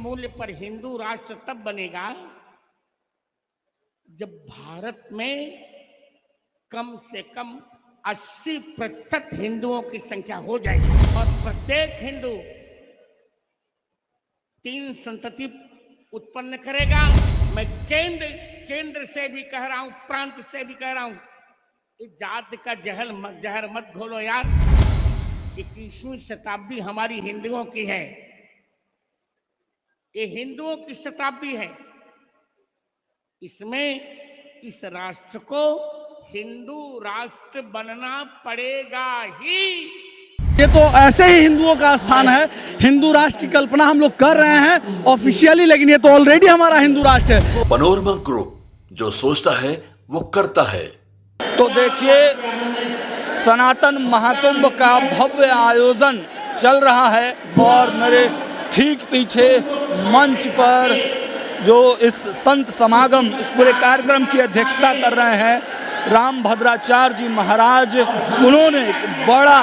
मूल्य पर हिंदू राष्ट्र तब बनेगा जब भारत में कम से कम 80% हिंदुओं की संख्या हो जाएगी और प्रत्येक हिंदू 3 संतति उत्पन्न करेगा। मैं केंद्र से भी कह रहा हूं, प्रांत से भी कह रहा हूं, इस जाति का जहर मत घोलो यार। 21वीं शताब्दी हमारी हिंदुओं की है, ये हिंदुओं की शताब्दी है। इसमें इस राष्ट्र को हिंदू राष्ट्र बनना पड़ेगा ही। ये तो ऐसे ही हिंदुओं का स्थान है। हिंदू राष्ट्र की कल्पना हम लोग कर रहे हैं ऑफिशियली, लेकिन ये तो ऑलरेडी हमारा हिंदू राष्ट्र है। पनोरमा ग्रुप, जो सोचता है वो करता है। तो देखिए, सनातन महाकुंभ का भव्य आयोजन चल रहा है और मेरे ठीक पीछे मंच पर जो इस संत समागम, इस पूरे कार्यक्रम की अध्यक्षता कर रहे हैं रामभद्राचार्य जी महाराज, उन्होंने एक बड़ा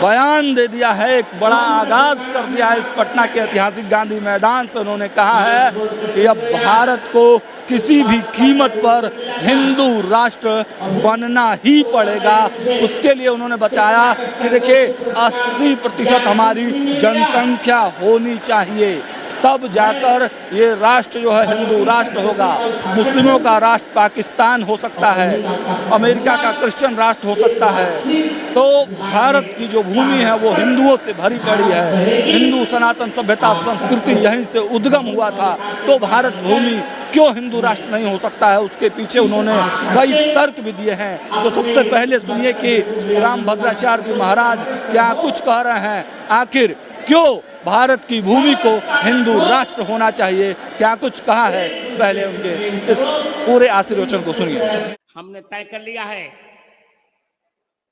बयान दे दिया है, एक बड़ा आगाज कर दिया है इस पटना के ऐतिहासिक गांधी मैदान से। उन्होंने कहा है कि अब भारत को किसी भी कीमत पर हिंदू राष्ट्र बनना ही पड़ेगा। उसके लिए उन्होंने बताया कि देखिए 80% हमारी जनसंख्या होनी चाहिए, तब जाकर ये राष्ट्र जो है हिंदू राष्ट्र होगा। मुस्लिमों का राष्ट्र पाकिस्तान हो सकता है, अमेरिका का क्रिश्चियन राष्ट्र हो सकता है, तो भारत की जो भूमि है वो हिंदुओं से भरी पड़ी है। हिंदू सनातन सभ्यता संस्कृति यहीं से उद्गम हुआ था, तो भारत भूमि क्यों हिंदू राष्ट्र नहीं हो सकता है? उसके पीछे उन्होंने कई तर्क भी दिए हैं। तो सबसे पहले सुनिए कि रामभद्राचार्य जी महाराज क्या कुछ कह रहे हैं, आखिर क्यों भारत की भूमि को हिंदू राष्ट्र होना चाहिए, क्या कुछ कहा है। पहले उनके इस पूरे आशीर्वचन को सुनिए। हमने तय कर लिया है,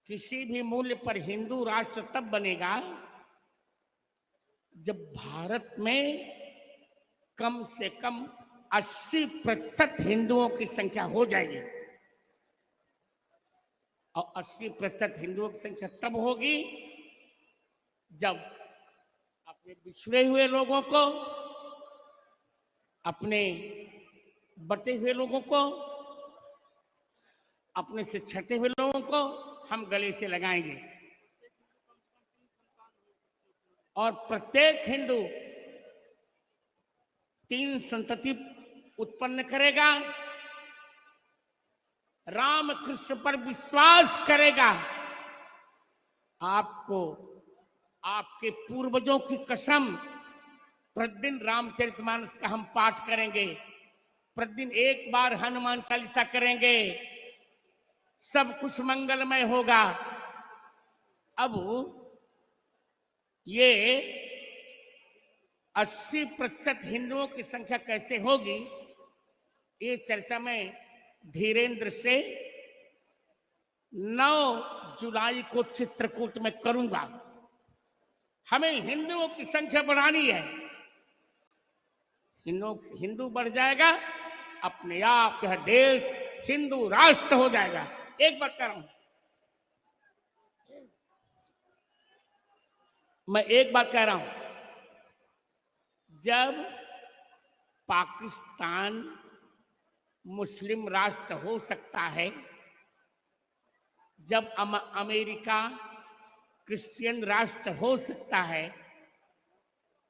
किसी भी मूल्य पर हिंदू राष्ट्र तब बनेगा जब भारत में कम से कम 80% हिंदुओं की संख्या हो जाएगी। और 80% हिंदुओं की संख्या तब होगी जब अपने बिछड़े हुए लोगों को, अपने बटे हुए लोगों को, अपने से छटे हुए लोगों को हम गले से लगाएंगे और प्रत्येक हिंदू 3 संतति उत्पन्न करेगा, राम कृष्ण पर विश्वास करेगा। आपको आपके पूर्वजों की कसम, प्रतिदिन रामचरितमानस का हम पाठ करेंगे, प्रतिदिन एक बार हनुमान चालीसा करेंगे, सब कुछ मंगलमय होगा। अब ये 80% हिंदुओं की संख्या कैसे होगी, ये चर्चा मैं धीरेन्द्र से 9 जुलाई को चित्रकूट में करूंगा। हमें हिंदुओं की संख्या बढ़ानी है। हिंदू बढ़ जाएगा, अपने आप यह देश हिंदू राष्ट्र हो जाएगा। एक बात कह रहा हूं मैं, एक बात कह रहा हूं, जब पाकिस्तान मुस्लिम राष्ट्र हो सकता है, जब अमेरिका क्रिश्चियन राष्ट्र हो सकता है,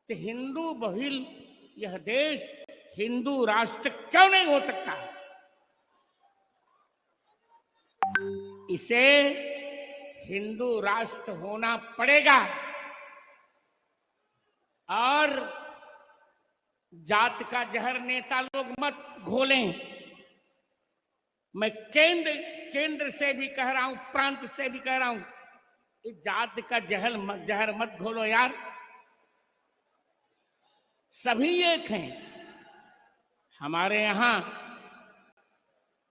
तो हिंदू बहुल यह देश हिंदू राष्ट्र क्यों नहीं हो सकता? इसे हिंदू राष्ट्र होना पड़ेगा और जात का जहर नेता लोग मत घोलें। मैं केंद्र से भी कह रहा हूं, प्रांत से भी कह रहा हूं, इस जात का जहर मत घोलो यार। सभी एक हैं। हमारे यहां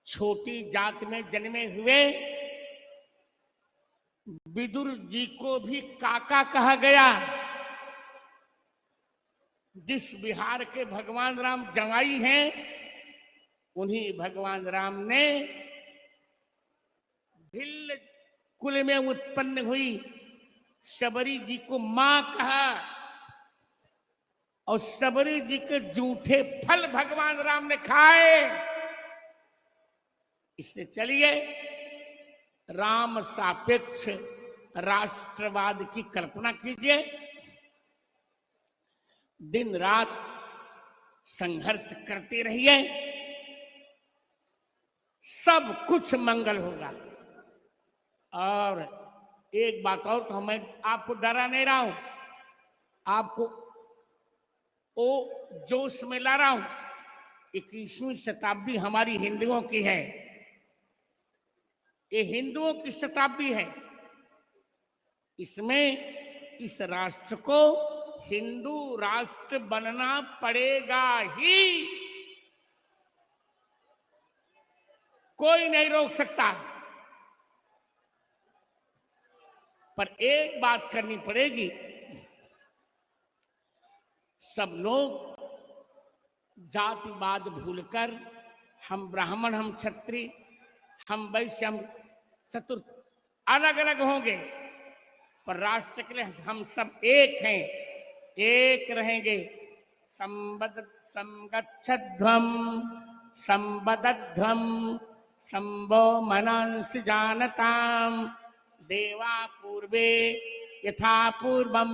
छोटी जात में जन्मे हुए विदुर जी को भी काका कहा गया। जिस बिहार के भगवान राम जंगाई हैं, उन्हीं भगवान राम ने भिल्ल कुल में उत्पन्न हुई शबरी जी को मां कहा। और शबरी जी के जूठे फल भगवान राम ने खाए। इसलिए चलिए राम सापेक्ष राष्ट्रवाद की कल्पना कीजिए, दिन रात संघर्ष करते रहिए, सब कुछ मंगल होगा। और एक बात और कहूं, मैं आपको डरा नहीं रहा हूं, आपको वो जोश में ला रहा हूं। 21वीं शताब्दी हमारी हिंदुओं की है, ये हिंदुओं की शताब्दी है। इसमें इस राष्ट्र को हिंदू राष्ट्र बनना पड़ेगा ही, कोई नहीं रोक सकता। पर एक बात करनी पड़ेगी, सब लोग जातिवाद भूलकर हम ब्राह्मण, हम क्षत्रिय, हम वैश्य, हम चतुर्थ अलग अलग होंगे, पर राष्ट्र के लिए हम सब एक हैं, एक रहेंगे। संगच्छध्वम संबद्धध्वम संभो मनंस जानताम देवा पूर्वे यथा पूर्वम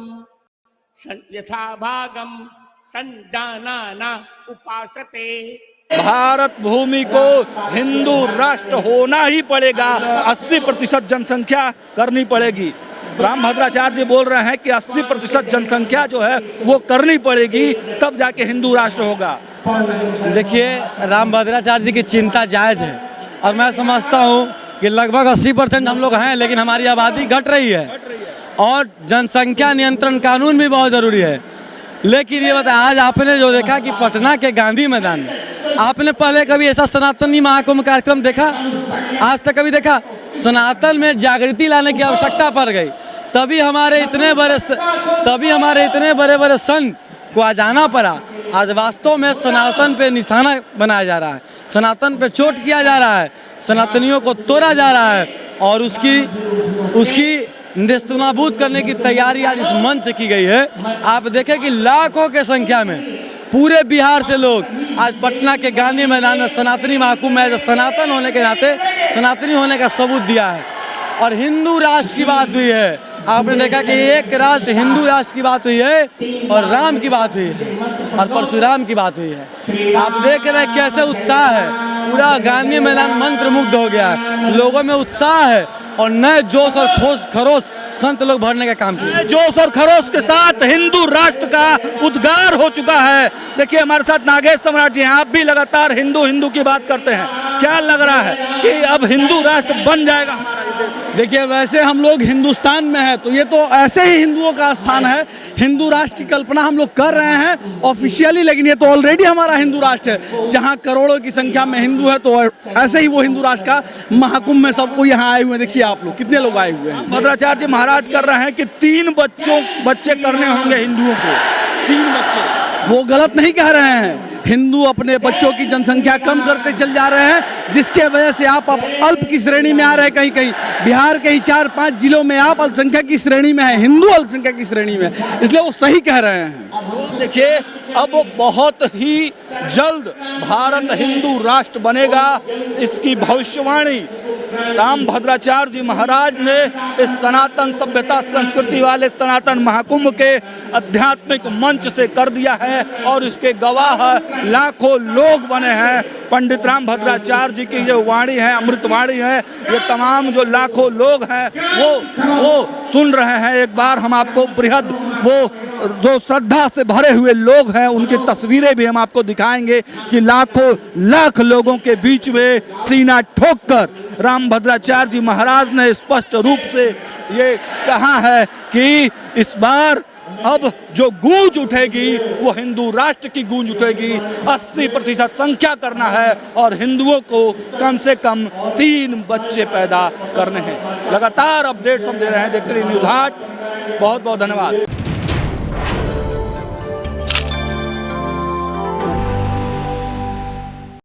यथा भागम संजानाना उपासते। भारत भूमि को हिंदू राष्ट्र होना ही पड़ेगा, 80% जनसंख्या करनी पड़ेगी। राम भद्राचार्य जी बोल रहे हैं कि 80% जनसंख्या जो है वो करनी पड़ेगी, तब जाके हिंदू राष्ट्र होगा। देखिए, राम भद्राचार्य जी की चिंता जायज़ है और मैं समझता हूँ कि लगभग 80% हम लोग हैं, लेकिन हमारी आबादी घट रही है और जनसंख्या नियंत्रण कानून भी बहुत ज़रूरी है। लेकिन ये बताया, आज आपने जो देखा कि पटना के गांधी मैदान में आपने पहले कभी ऐसा सनातनी महाकुंभ कार्यक्रम देखा? आज तक कभी देखा? सनातन में जागृति लाने की आवश्यकता पड़ गई, तभी हमारे इतने बड़े बड़े संत को आज आना पड़ा। आज वास्तव में सनातन पे निशाना बनाया जा रहा है, सनातन पे चोट किया जा रहा है, सनातनियों को तोड़ा जा रहा है और उसकी नेस्तनाबूद करने की तैयारी आज इस मंच से की गई है। आप देखें कि लाखों के संख्या में पूरे बिहार से लोग आज पटना के गांधी मैदान में सनातनी महाकुंभ में सनातन होने के नाते सनातनी होने का सबूत दिया है। और हिंदू राष्ट्र की बात हुई है, आपने देखा कि एक राष्ट्र हिंदू राष्ट्र की बात हुई है और राम की बात हुई है और परशुराम की बात हुई है। आप देख रहे हैं कैसे उत्साह है, पूरा गांधी मैदान मंत्रमुग्ध हो गया है, लोगों में उत्साह है और नए जोश और खरोश संत लोग भरने का काम किया। जोश और खरोश के साथ हिंदू राष्ट्र का उद्गार हो चुका है। देखिए हमारे साथ नागेश सम्राट जी हैं, आप भी लगातार हिंदू हिंदू की बात करते हैं, क्या लग रहा है कि अब हिंदू राष्ट्र बन जाएगा हमारा ये देश? देखिए, वैसे हम लोग हिंदुस्तान में हैं तो ये तो ऐसे ही हिंदुओं का स्थान है, हिंदू राष्ट्र की कल्पना हम लोग कर रहे हैं ऑफिशियली, लेकिन ये तो ऑलरेडी हमारा हिंदू राष्ट्र है, जहाँ करोड़ों की संख्या में हिंदू है। तो ऐसे ही वो हिंदू राष्ट्र का महाकुंभ में सबको यहाँ आए हुए हैं। देखिए आप लोग कितने लोग आए हुए हैं। भद्राचार्य जी महाराज कर रहे हैं कि 3 बच्चे करने होंगे हिंदुओं को, 3 बच्चे। वो गलत नहीं कह रहे हैं, हिंदू अपने बच्चों की जनसंख्या कम करते चल जा रहे हैं, जिसके वजह से आप अब अल्प की श्रेणी में आ रहे हैं। कहीं कहीं बिहार के ही 4-5 जिलों में आप अल्पसंख्यक की श्रेणी में है, हिंदू अल्पसंख्यक की श्रेणी में, इसलिए वो सही कह रहे हैं। देखिए अब बहुत ही जल्द भारत हिंदू राष्ट्र बनेगा, इसकी भविष्यवाणी राम भद्राचार्य जी महाराज ने इस सनातन सभ्यता संस्कृति वाले सनातन महाकुंभ के आध्यात्मिक मंच से कर दिया है और इसके गवाह लाखों लोग बने हैं। पंडित राम भद्राचार्य जी की जो वाणी है, अमृतवाणी है, ये तमाम जो लाखों लोग हैं वो सुन रहे हैं। एक बार हम आपको बृहद वो जो श्रद्धा से भरे हुए लोग हैं उनकी तस्वीरें भी हम आपको दिखाएंगे कि लाखों लाख लोगों के बीच में सीना ठोककर राम भद्राचार्य जी महाराज ने स्पष्ट रूप से ये कहा है कि इस बार अब जो गूंज उठेगी वो हिंदू राष्ट्र की गूंज उठेगी। 80% संख्या करना है और हिंदुओं को कम से कम 3 बच्चे पैदा करने हैं। लगातार अपडेट्स हम दे रहे हैं, देखते रहिए न्यूज़ 8। बहुत बहुत धन्यवाद।